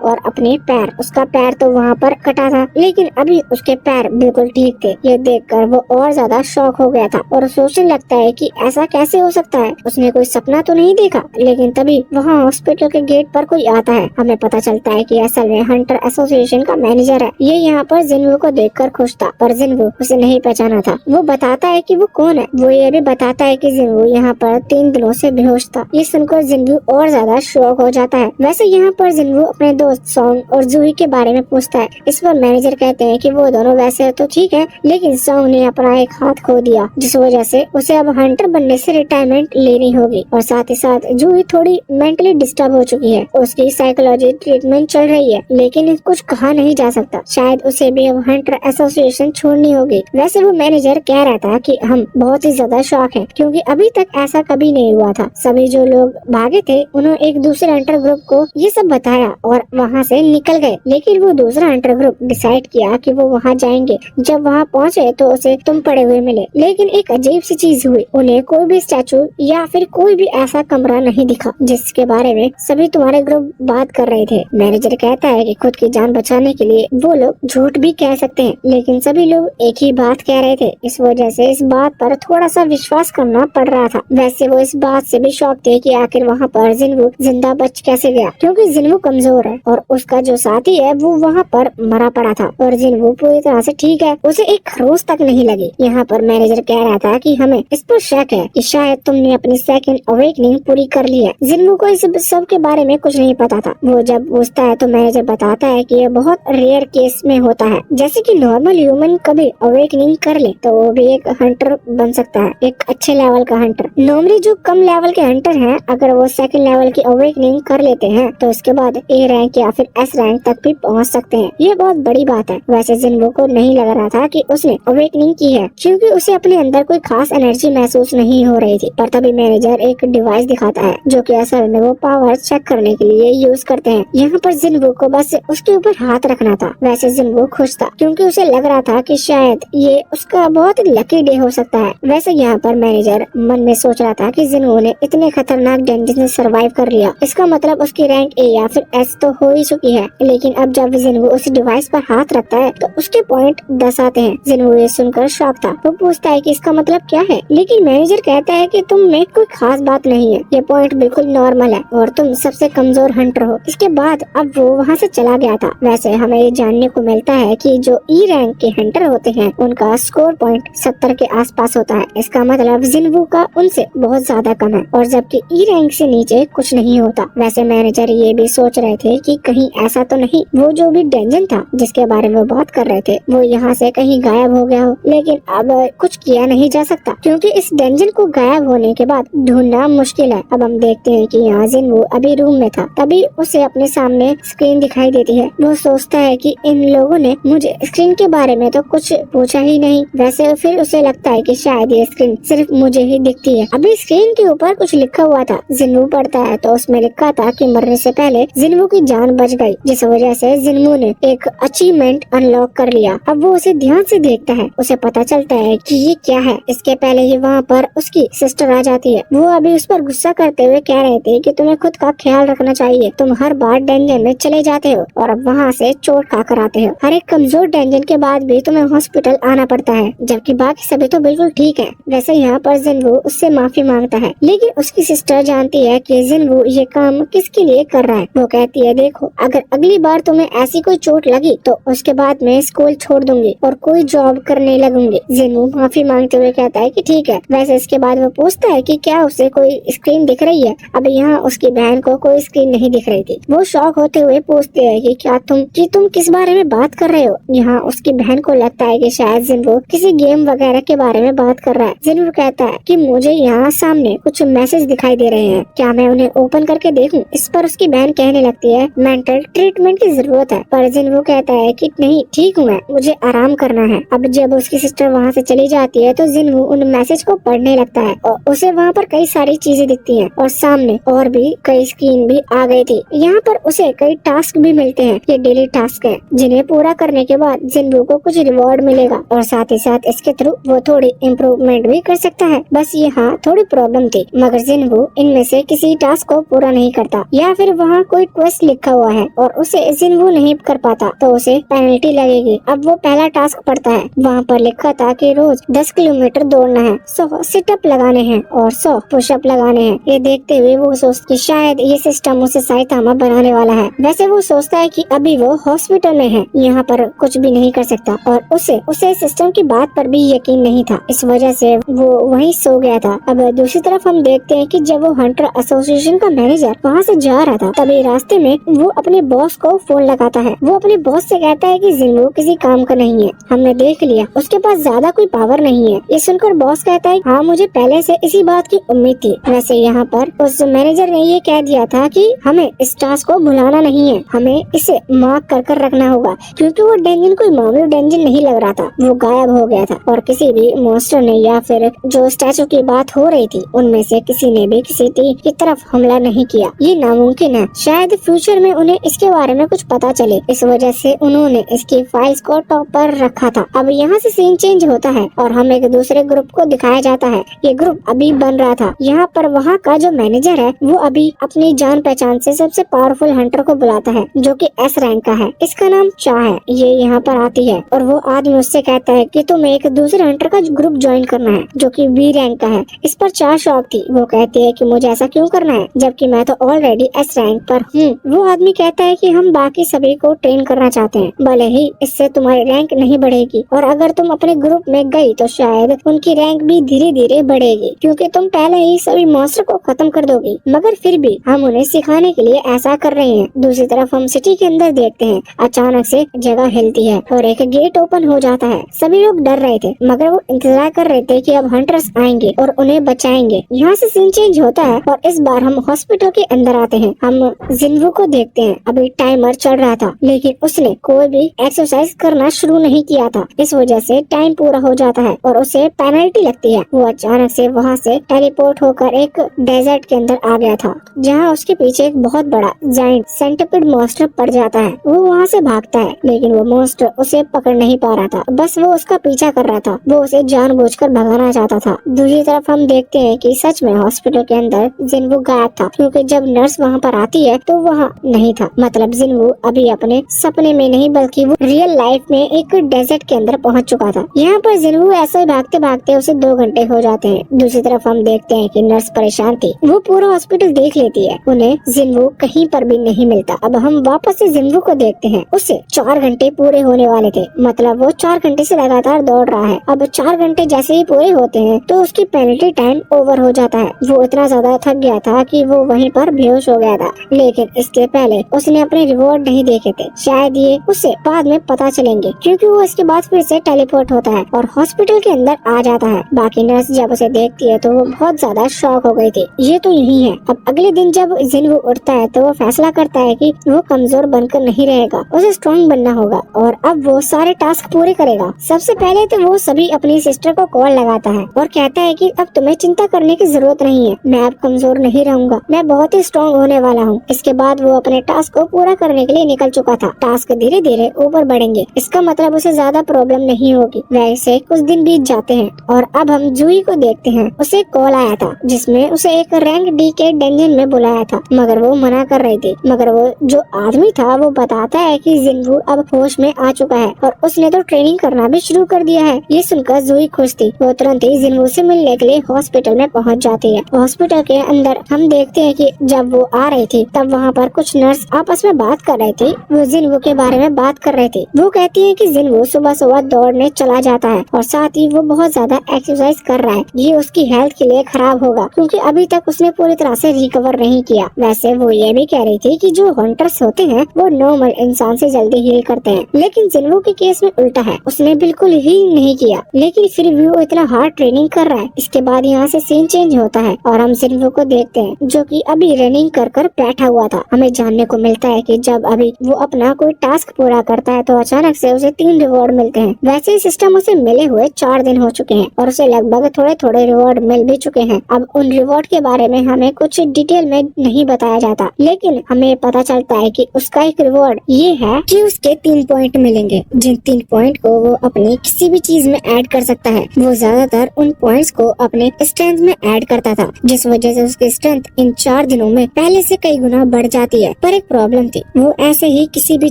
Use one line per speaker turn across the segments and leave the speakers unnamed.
और अपने पैर, उसका पैर तो वहाँ पर कटा था लेकिन अभी उसके पैर बिल्कुल ठीक थे। ये देखकर वो और ज्यादा शॉक हो गया था और सोचने लगता है कि ऐसा कैसे हो सकता है, उसने कोई सपना तो नहीं देखा। लेकिन तभी वहाँ हॉस्पिटल के गेट पर कोई आता है। हमें पता चलता है कि असल में हंटर एसोसिएशन का मैनेजर है। ये यहाँ पर जिन्वू को देखकर खुश था पर जिन्वू उसे नहीं पहचाना था। वो बताता है कि वो कौन है। वो ये भी बताता है कि जिन्वू यहाँ पर 3 दिनों से बेहोश था। ये सुनकर जिन्वू और ज्यादा शॉक हो जाता है। वैसे यहाँ पर जिन्वू अपने दोस्त सॉन्ग और जूही के बारे में पूछता है। इस पर मैनेजर कहते हैं कि वो दोनों वैसे तो ठीक है लेकिन सॉन्ग ने अपना एक हाथ खो दिया जिस वजह से उसे अब हंटर बनने से रिटायरमेंट लेनी होगी और साथ ही साथ जूही थोड़ी मेंटली डिस्टर्ब हो चुकी है। उसकी साइकोलॉजी ट्रीटमेंट चल रही है लेकिन कुछ कहा नहीं जा सकता। शायद उसे भी अब हंटर एसोसिएशन छोड़नी होगी। वैसे वो मैनेजर कह रहा था कि हम बहुत ही ज्यादा शॉक हैं क्योंकि अभी तक ऐसा कभी नहीं हुआ था। सभी जो लोग भागे थे उन्होंने एक दूसरे हंटर ग्रुप को ये सब बताया और वहाँ से निकल गए। लेकिन वो दूसरा हंटर ग्रुप डिसाइड किया कि वो वहाँ जाएंगे। जब वहाँ पहुँचे तो उसे तुम पड़े हुए मिले लेकिन एक अजीब सी चीज हुई। उन्हें कोई भी स्टैचू या फिर कोई भी ऐसा कमरा नहीं दिखा जिसके बारे में सभी तुम्हारे ग्रुप बात कर रहे थे। मैनेजर कहता है कि खुद की जान बचाने के लिए वो लोग झूठ भी कह सकते हैं लेकिन सभी लोग एक ही बात कह रहे थे। इस वजह से इस बात पर थोड़ा सा विश्वास करना पड़ रहा था। वैसे वो इस बात से भी शॉक थे कि आखिर वहाँ पर जिन्वू जिंदा बच कैसे गया क्योंकि जिन्वू कमजोर है और उसका जो साथी है वो वहाँ पर मरा पड़ा था और जिन्वू पूरी तरह से ठीक है, उसे एक खरोच तक नहीं लगी। यहाँ पर मैनेजर कह रहा था कि हमें इस पर शक है कि शायद तुमने अपनी सेकंड अवेकनिंग पूरी कर ली है। जिन्वू को इस सब के बारे में कुछ नहीं पता था। वो जब पूछता है तो मैनेजर बताता है कि ये बहुत रेयर केस में होता है, जैसे कि नॉर्मल ह्यूमन कभी अवेकनिंग कर ले तो वो भी एक हंटर बन सकता है, एक अच्छे लेवल का हंटर। नॉर्मली जो कम लेवल के हंटर हैं अगर वो सेकंड लेवल की अवेकनिंग कर लेते हैं तो उसके बाद ए रैंक या फिर एस रैंक तक भी पहुंच सकते हैं। ये बहुत बड़ी बात है। वैसे जिन्वू को नहीं लग रहा था कि उसने अवेकनिंग की है क्योंकि उसे अपने अंदर कोई खास एनर्जी महसूस नहीं हो रही थी। पर तभी मैनेजर एक डिवाइस दिखाता है जो कि असल में वो पावर चेक करने के लिए यूज करते हैं। यहाँ पर जिन्वू को बस उसके ऊपर हाथ रखना था। वैसे जिन्वू खुश था क्योंकि उसे लग रहा था कि शायद ये उसका बहुत लकी डे हो सकता है। वैसे यहाँ पर मैनेजर मन में सोच रहा था कि जिन्वू ने इतने खतरनाक डेंजर से सर्वाइव कर लिया, इसका मतलब उसकी रैंक ए या फिर एस तो हो ही चुकी है। लेकिन अब जब जिन्वू उस डिवाइस पर हाथ रखता है तो उसके पॉइंट 10 आते हैं। जिन्वू ये सुनकर शॉक था। वो पूछता है कि इसका मतलब क्या है, लेकिन मैनेजर कहता है कि तुम में कोई खास बात नहीं है, ये पॉइंट बिल्कुल नॉर्मल है और तुम सबसे कमजोर हंटर हो। इसके बाद अब वो वहाँ से चला गया था। वैसे हमें ये जानने को मिलता है कि जो ई रैंक के हंटर होते हैं उनका स्कोर पॉइंट 70 के आसपास होता है। इसका मतलब जिन्वू का उनसे बहुत ज्यादा कम है और जबकि ई रैंक से नीचे कुछ नहीं होता। वैसे मैनेजर ये भी सोच रहे थे कि कहीं ऐसा तो नहीं वो जो भी डेंजन था जिसके बारे में बात कर रहे थे वो यहाँ से कहीं गायब हो गया हो, लेकिन अब कुछ किया नहीं जा सकता क्योंकि इस डेंजन को गायब होने के बाद ढूंढना मुश्किल है। अब हम देखते हैं कि यहाँ जिन्वू अभी रूम में था, तभी उसे अपने सामने स्क्रीन दिखाई देती है। वो सोचता है कि इन लोगों ने मुझे स्क्रीन के बारे में तो कुछ पूछा ही नहीं। वैसे फिर उसे लगता है कि शायद ये स्क्रीन सिर्फ मुझे ही दिखती है। अभी स्क्रीन के ऊपर कुछ लिखा हुआ था। जिन्वू पढ़ता है तो उसमें लिखा था कि मरने से पहले जिन्वू की जान बच गई, जिस वजह से जिन्वू ने एक अचीवमेंट अनलॉक कर लिया। अब वो उसे ध्यान से देखता है। उसे पता चलता है कि ये क्या है। इसके पहले ही वहाँ पर उसकी सिस्टर आ जाती है। वो अभी उस पर गुस्सा करते हुए कह रहे थे कि तुम्हें खुद का ख्याल रखना चाहिए, तुम हर बार डेंजन में चले जाते हो और अब वहाँ से चोट खा कर आते हो। हर एक कमजोर डेंजन के बाद भी तुम्हें हॉस्पिटल आना पड़ता है जबकि बाकी सभी तो बिल्कुल ठीक है। वैसे यहाँ पर जिन्वू उससे माफी मांगता है लेकिन उसकी सिस्टर जानती है कि जिन्वू ये काम किसके लिए कर रहा है। वो कहती है देखो अगर अगली बार तुम्हें ऐसी कोई चोट लगी तो उसके बाद मैं स्कूल छोड़ दूंगी और कोई जॉब करने लगूंगी। जिन्वू माफी मांगते हुए कहता है कि ठीक है। वैसे इसके बाद वो पूछता है कि क्या उसे कोई स्क्रीन दिख रही है। अब यहाँ उसकी बहन को कोई स्क्रीन नहीं दिख रही थी। वो शॉक होते हुए पूछते है कि क्या तुम किस बारे में बात कर रहे हो। यहाँ उसकी बहन को लगता है कि शायद जिन्वू किसी गेम वगैरह के बारे में बात कर रहा है। जिन्वू कहता है कि मुझे यहाँ सामने कुछ मैसेज दिखाई दे रहे हैं, क्या मैं उन्हें ओपन करके देखूं। इस पर उसकी बहन कहने लगती है मेंटल ट्रीटमेंट की जरूरत है, पर जिन्वू कहता है कि नहीं ठीक हूँ मैं, मुझे आराम करना है। अब जब उसकी सिस्टर वहाँ से चली जाती है तो जिन्वू उन मैसेज को पढ़ने लगता है और उसे वहाँ पर कई सारी चीजें दिखती हैं और सामने और भी कई स्क्रीन भी आ गई थी। यहाँ पर उसे कई टास्क भी मिलते हैं। ये डेली टास्क है जिन्हें पूरा करने के बाद जिन्वू को कुछ रिवॉर्ड मिलेगा और साथ ही साथ इसके थ्रू वो थोड़ी इम्प्रूवमेंट भी कर सकता है। बस यहाँ थोड़ी प्रॉब्लम थी, मगर जिन्वू इनमें से किसी टास्क को पूरा नहीं करता या फिर वहाँ कोई क्वेस्ट लिखा हुआ है और उसे जिन्वू नहीं कर पाता तो उसे पेनल्टी लगेगी। अब वो पहला टास्क पढ़ता है। वहाँ पर लिखा था कि रोज 10 किलोमीटर दौड़ना है, 100 सिटअप लगाने हैं और 100 पुशअप लगाने हैं। ये देखते हुए वो सोचता कि शायद ये सिस्टम उसे साइतामा बनाने वाला है। वैसे वो सोचता है कि अभी वो हॉस्पिटल में है, यहाँ पर कुछ भी नहीं कर सकता और उसे सिस्टम की बात पर भी यकीन नहीं था। इस वजह से वो वहीं सो गया था। अब दूसरी तरफ हम देखते हैं कि जब वो हंटर एसोसिएशन का मैनेजर वहाँ से जा रहा था, तभी रास्ते में वो अपने बॉस को फोन लगाता है। वो अपने बॉस से कहता है कि जिन्वू किसी काम का नहीं है, हमने देख लिया, उसके पास ज्यादा कोई पावर नहीं है। ये सुनकर बॉस कहता है हाँ, मुझे पहले से इसी बात की उम्मीद थी। वैसे यहाँ पर उस मैनेजर ने ये कह दिया था कि हमें इस टास्क को भुलाना नहीं है, हमें इसे मार्क कर रखना होगा, क्योंकि वो डेंजन कोई मामूली डेंजन नहीं लग रहा था। वो गायब हो गया था और किसी भी मॉन्स्टर ने या फिर जो स्टैचू की बात हो रही थी उनमें से किसी ने भी किसी की तरफ हमला नहीं किया। ये नामुमकिन है, शायद फ्यूचर में उन्हें इसके बारे में कुछ पता चले, इस वजह से उन्होंने इसकी फाइल्स को टॉप पर रखा था। अब यहाँ से सीन चेंज होता है और हमें एक दूसरे ग्रुप को दिखाया जाता है। ये ग्रुप अभी बन रहा था। यहाँ पर वहाँ का जो मैनेजर है वो अभी अपनी जान पहचान से सबसे पावरफुल हंटर को बुलाता है, जो कि एस रैंक का है। इसका नाम चा है। ये यहाँ पर आती है और वो आदमी उससे कहता है कि तुम्हें एक दूसरे हंटर का ग्रुप ज्वाइन करना है, जो कि बी रैंक का है। इस पर चा शॉक थी। वो कहती है कि मुझे ऐसा क्यों करना है, जबकि मैं तो ऑलरेडी एस रैंक पर हूँ। वो आदमी कहता है कि हम बाकी सभी को ट्रेन करना चाहते हैं, भले ही इससे तुम्हारी रैंक नहीं बढ़ेगी, और अगर तुम अपने ग्रुप में गई तो शायद उनकी रैंक भी धीरे धीरे बढ़ेगी, क्योंकि तुम पहले ही सभी मॉन्स्टर को खत्म कर दोगी। मगर फिर भी हम उन्हें सिखाने के लिए ऐसा कर रहे हैं। दूसरी तरफ हम सिटी के अंदर देखते हैं, अचानक से जगह हिलती है और एक गेट ओपन हो जाता है। सभी लोग डर रहे थे, मगर वो इंतजार कर रहे थे कि अब हंटर्स आएंगे और उन्हें बचाएंगे। यहाँ से सीन चेंज होता है और इस बार हम हॉस्पिटल के अंदर आते हैं। हम जिन्वू को देखते हैं। अभी टाइमर चल रहा था, लेकिन उसने कोई भी एक्सरसाइज करना शुरू नहीं किया था। इस वजह से टाइम पूरा हो जाता है और उसे पेनल्टी लगती है। वो अचानक से वहाँ से टेलीपोर्ट होकर एक डेजर्ट के अंदर आ गया था, जहाँ उसके पीछे एक बहुत बड़ा जायंट सेंटिपिड मॉन्स्टर पड़ जाता है। वो वहाँ से भागता है, लेकिन वो मॉन्स्टर उसे पकड़ नहीं पा रहा था, बस वो उसका पीछा कर रहा था। वो उसे जानबूझकर भगाना चाहता था। दूसरी तरफ हम देखते हैं कि सच में हॉस्पिटल के अंदर जिन्वू गायब था, क्योंकि जब नर्स वहाँ पर आती है तो वहाँ नहीं था। मतलब जिन्वू अभी अपने सपने में नहीं बल्कि वो रियल लाइफ में एक डेजर्ट के अंदर पहुँच चुका था। यहाँ पर जिन्वू ऐसे भागते भागते उसे 2 घंटे हो जाते हैं। दूसरी तरफ हम देखते हैं कि नर्स परेशान थी। वो पूरा हॉस्पिटल देख लेती है, उन्हें जिन्वू कहीं पर भी नहीं मिलता। अब हम वापस से जिन्वू को देखते हैं। उसे 4 घंटे पूरे होने वाले थे, मतलब वो 4 घंटे से लगातार दौड़ रहा है। अब 4 घंटे जैसे ही पूरे होते हैं तो उसकी पेनल्टी टाइम ओवर हो जाता है। वो इतना ज्यादा थक गया था कि वो वहीं पर बेहोश हो गया था, लेकिन इसके पहले उसने अपने रिवॉर्ड नहीं देखे थे। शायद ये उसे बाद में पता चलेंगे, क्योंकि वो इसके बाद फिर से टेलीपोर्ट होता है और हॉस्पिटल के अंदर आ जाता है। बाकी नर्स जब उसे देखती है तो वो बहुत ज्यादा शॉक हो गई थी। ये तो यही है। अब अगले दिन जब जिन्वू उठता है तो वो फैसला करता है कि वो कमजोर बनकर नहीं रहेगा, उसे स्ट्रॉन्ग बनना होगा और अब वो सारे टास्क पूरे करेगा। सबसे पहले तो वो सभी अपनी सिस्टर को कॉल लगाता है और कहता है कि अब तुम्हें चिंता करने की जरूरत नहीं है, मैं अब कमजोर नहीं रहूंगा, मैं बहुत ही स्ट्रॉन्ग होने वाला हूँ। इसके बाद वो अपने टास्क को पूरा करने के लिए निकल चुका था। टास्क धीरे धीरे ऊपर बढ़ेंगे, इसका मतलब उसे ज्यादा प्रॉब्लम नहीं होगी। वैसे कुछ दिन बीत जाते हैं और अब हम जूही को देखते हैं। उसे कॉल आया था जिसमें उसे एक रैंक डी के डंजन में बुलाया था, मगर वो मना कर रही थी। मगर वो जो आदमी था वो बताता है कि जिन्वू अब होश में आ चुका है और उसने तो ट्रेनिंग करना भी शुरू कर दिया है। ये सुनकर जूही खुश थी। वो तुरंत ही जिन्वू से मिलने के लिए हॉस्पिटल में पहुंच जाती है। हॉस्पिटल के अंदर हम देखते हैं कि जब वो आ रही थी तब वहाँ पर कुछ नर्स आपस में बात कर रही थी। वो जिन्वू के बारे में बात कर रही थी। वो कहती है कि जिन्वू सुबह सुबह दौड़ने चला जाता है और साथ ही वो बहुत ज्यादा एक्सरसाइज कर रहा है। ये उसकी हेल्थ के लिए खराब होगा, क्योंकि अभी तक उसने पूरी तरह से रिकवर नहीं किया। वैसे वो ये भी कह रही थी कि जो हंटर्स होते हैं वो नॉर्मल इंसान से जल्दी हील करते हैं, लेकिन जिन्वू के केस में उल्टा है, उसने बिल्कुल ही नहीं किया, लेकिन फिर भी वो इतना हार्ड ट्रेनिंग कर रहा है। इसके बाद यहाँ से सीन चेंज होता है और हम जिन्वू को देखते हैं, जो कि अभी रनिंग कर बैठा हुआ था। हमें जानने को मिलता है कि जब अभी वो अपना कोई टास्क पूरा करता है तो अचानक से उसे 3 रिवॉर्ड मिलते हैं। वैसे ही सिस्टम उसे मिले हुए 4 दिन हो चुके हैं और उसे लगभग थोड़े थोड़े रिवॉर्ड मिल भी चुके हैं। अब उन रिवॉर्ड के बारे में हमें कुछ डिटेल में नहीं बताया जाता, लेकिन हमें पता चलता है कि उसका एक रिवॉर्ड ये है कि उसके 3 पॉइंट मिलेंगे, जिन 3 पॉइंट को वो अपनी किसी भी चीज में ऐड कर सकता है। वो ज्यादातर उन पॉइंट्स को अपने स्ट्रेंथ में ऐड करता था, जिस वजह से उसकी स्ट्रेंथ इन 4 दिनों में पहले से कई गुना बढ़ जाती है। पर एक प्रॉब्लम थी, वो ऐसे ही किसी भी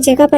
जगह पर